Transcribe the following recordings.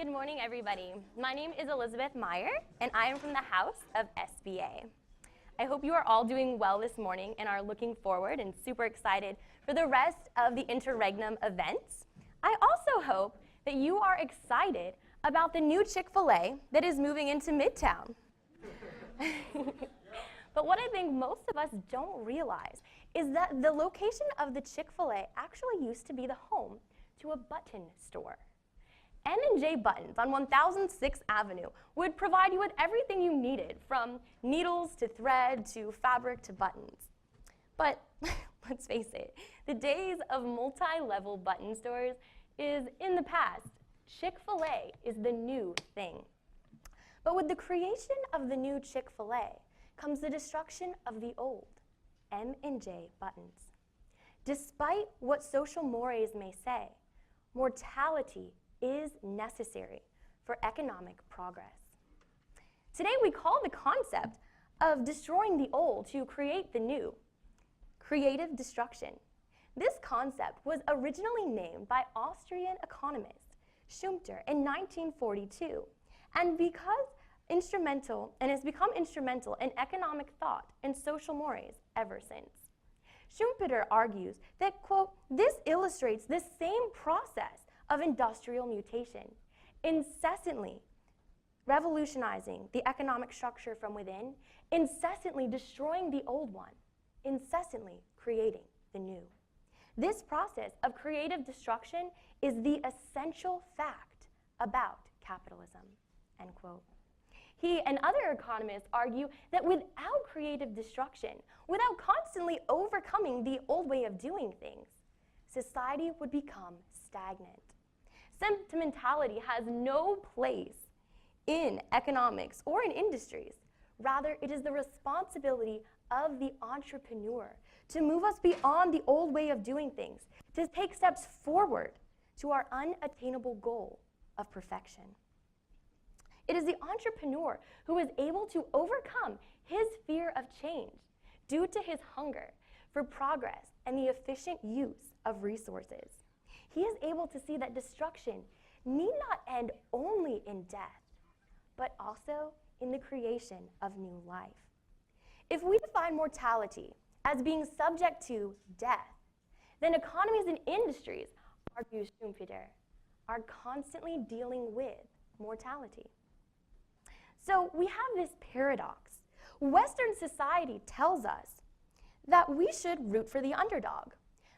Good morning, everybody. My name is Elizabeth Meyer, and I am from the House of SBA. I hope you are all doing well this morning and are looking forward and super excited for the rest of the Interregnum events. I also hope that you are excited about the new Chick-fil-A that is moving into Midtown. But what I think most of us don't realize is that the location of the Chick-fil-A actually used to be the home to a button store. N&J Buttons on 1006th Avenue would provide you with everything you needed, from needles to thread to fabric to buttons. But let's face it, the days of multi-level button stores is in the past. Chick-fil-A is the new thing. But with the creation of the new Chick-fil-A comes the destruction of the old M&J Buttons. Despite what social mores may say, mortality is necessary for economic progress. Today we call the concept of destroying the old to create the new creative destruction. This concept was originally named by Austrian economist Schumpeter in 1942, and has become instrumental in economic thought and social mores ever since. Schumpeter argues that, quote, this illustrates the same process of industrial mutation, incessantly revolutionizing the economic structure from within, incessantly destroying the old one, incessantly creating the new. This process of creative destruction is the essential fact about capitalism, end quote. He and other economists argue that without creative destruction, without constantly overcoming the old way of doing things, society would become stagnant. Sentimentality has no place in economics or in industries. Rather, it is the responsibility of the entrepreneur to move us beyond the old way of doing things, to take steps forward to our unattainable goal of perfection. It is the entrepreneur who is able to overcome his fear of change due to his hunger for progress and the efficient use of resources. He is able to see that destruction need not end only in death, but also in the creation of new life. If we define mortality as being subject to death, then economies and industries, argues Schumpeter, are constantly dealing with mortality. So we have this paradox. Western society tells us that we should root for the underdog.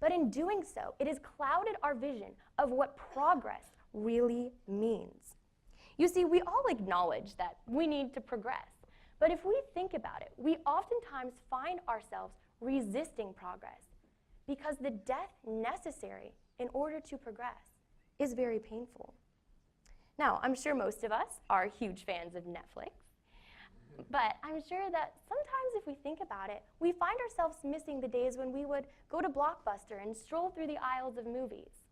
But in doing so, it has clouded our vision of what progress really means. You see, we all acknowledge that we need to progress. But if we think about it, we oftentimes find ourselves resisting progress because the death necessary in order to progress is very painful. Now, I'm sure most of us are huge fans of Netflix. But I'm sure that sometimes if we think about it, we find ourselves missing the days when we would go to Blockbuster and stroll through the aisles of movies.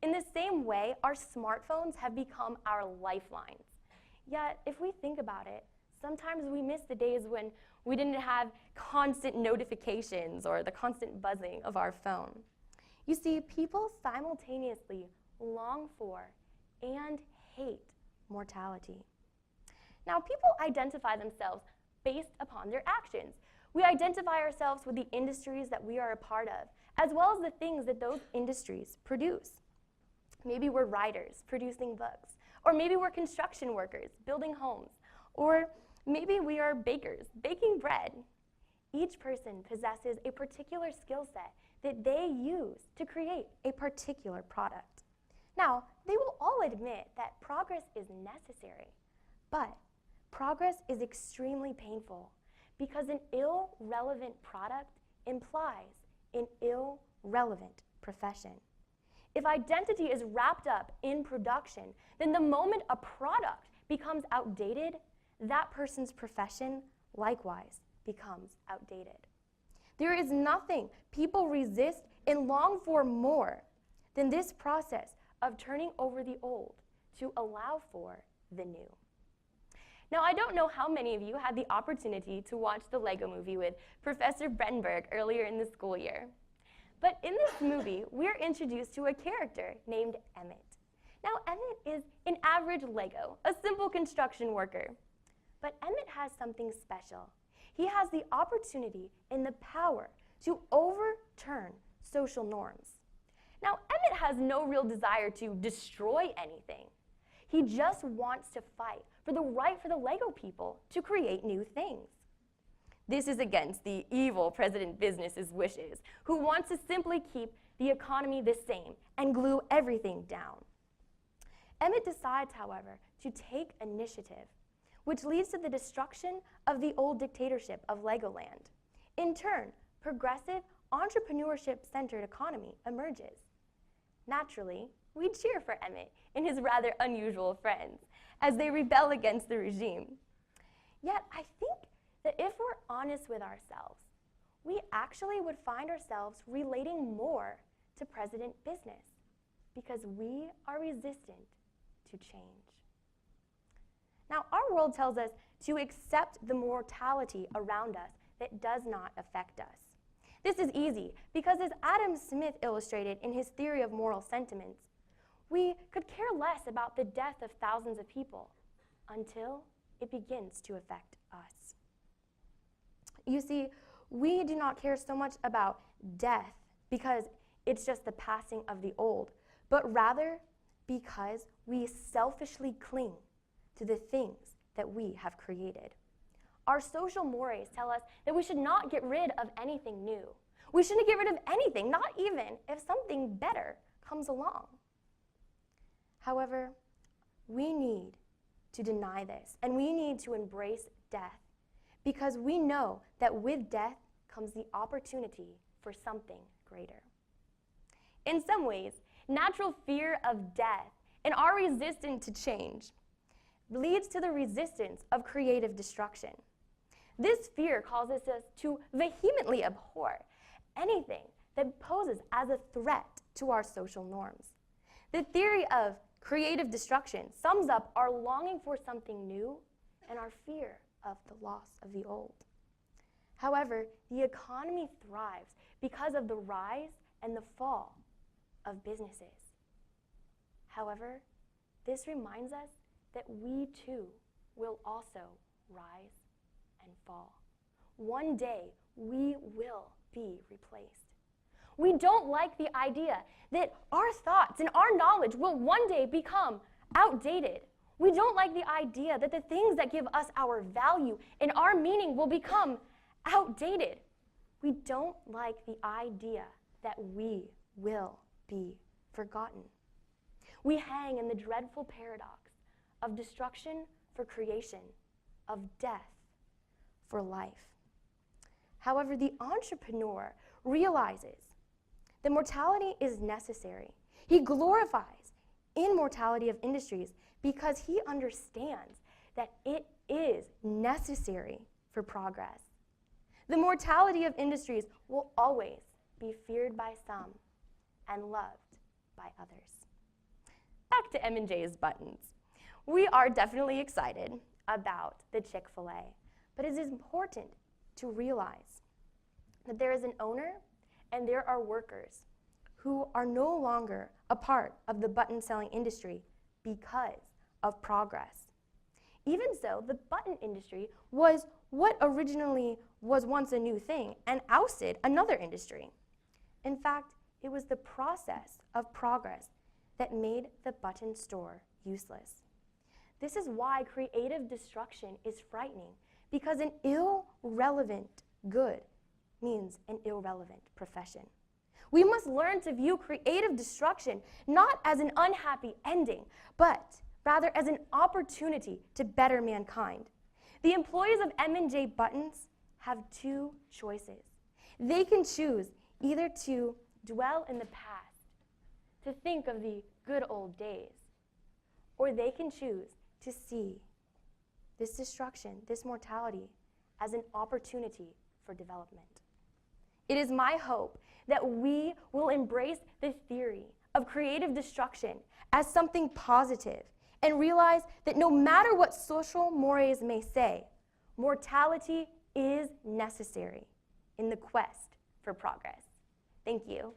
In the same way, our smartphones have become our lifelines. Yet, if we think about it, sometimes we miss the days when we didn't have constant notifications or the constant buzzing of our phone. You see, people simultaneously long for and hate mortality. Now, people identify themselves based upon their actions. We identify ourselves with the industries that we are a part of, as well as the things that those industries produce. Maybe we're writers producing books, or maybe we're construction workers building homes, or maybe we are bakers baking bread. Each person possesses a particular skill set that they use to create a particular product. Now, they will all admit that progress is necessary, but progress is extremely painful because an irrelevant product implies an irrelevant profession. If identity is wrapped up in production, then the moment a product becomes outdated, that person's profession likewise becomes outdated. There is nothing people resist and long for more than this process of turning over the old to allow for the new. Now, I don't know how many of you had the opportunity to watch the Lego movie with Professor Brenberg earlier in the school year. But in this movie, we're introduced to a character named Emmett. Now, Emmett is an average Lego, a simple construction worker. But Emmett has something special. He has the opportunity and the power to overturn social norms. Now, Emmett has no real desire to destroy anything. He just wants to fight for the right for the Lego people to create new things. This is against the evil President Business's wishes, who wants to simply keep the economy the same and glue everything down. Emmett decides, however, to take initiative, which leads to the destruction of the old dictatorship of Legoland. In turn, progressive, entrepreneurship-centered economy emerges. Naturally, we cheer for Emmett and his rather unusual friends as they rebel against the regime. Yet, I think that if we're honest with ourselves, we actually would find ourselves relating more to President Business because we are resistant to change. Now, our world tells us to accept the mortality around us that does not affect us. This is easy because, as Adam Smith illustrated in his theory of moral sentiments, we could care less about the death of thousands of people until it begins to affect us. You see, we do not care so much about death because it's just the passing of the old, but rather because we selfishly cling to the things that we have created. Our social mores tell us that we should not get rid of anything new. We shouldn't get rid of anything, not even if something better comes along. However, we need to deny this, and we need to embrace death because we know that with death comes the opportunity for something greater. In some ways, natural fear of death and our resistance to change leads to the resistance of creative destruction. This fear causes us to vehemently abhor anything that poses as a threat to our social norms. The theory of creative destruction sums up our longing for something new and our fear of the loss of the old. However, the economy thrives because of the rise and the fall of businesses. However, this reminds us that we too will also rise and fall. One day, we will be replaced. We don't like the idea that our thoughts and our knowledge will one day become outdated. We don't like the idea that the things that give us our value and our meaning will become outdated. We don't like the idea that we will be forgotten. We hang in the dreadful paradox of destruction for creation, of death for life. However, the entrepreneur realizes that mortality is necessary. He glorifies immortality of industries because he understands that it is necessary for progress. The mortality of industries will always be feared by some and loved by others. Back to M&J's buttons. We are definitely excited about the Chick-fil-A, but it is important to realize that there is an owner and there are workers who are no longer a part of the button-selling industry because of progress. Even so, the button industry was what originally was once a new thing and ousted another industry. In fact, it was the process of progress that made the button store useless. This is why creative destruction is frightening, because an irrelevant good means an irrelevant profession. We must learn to view creative destruction not as an unhappy ending, but rather as an opportunity to better mankind. The employees of M&J Buttons have two choices. They can choose either to dwell in the past, to think of the good old days, or they can choose to see this destruction, this mortality, as an opportunity for development. It is my hope that we will embrace the theory of creative destruction as something positive and realize that no matter what social mores may say, mortality is necessary in the quest for progress. Thank you.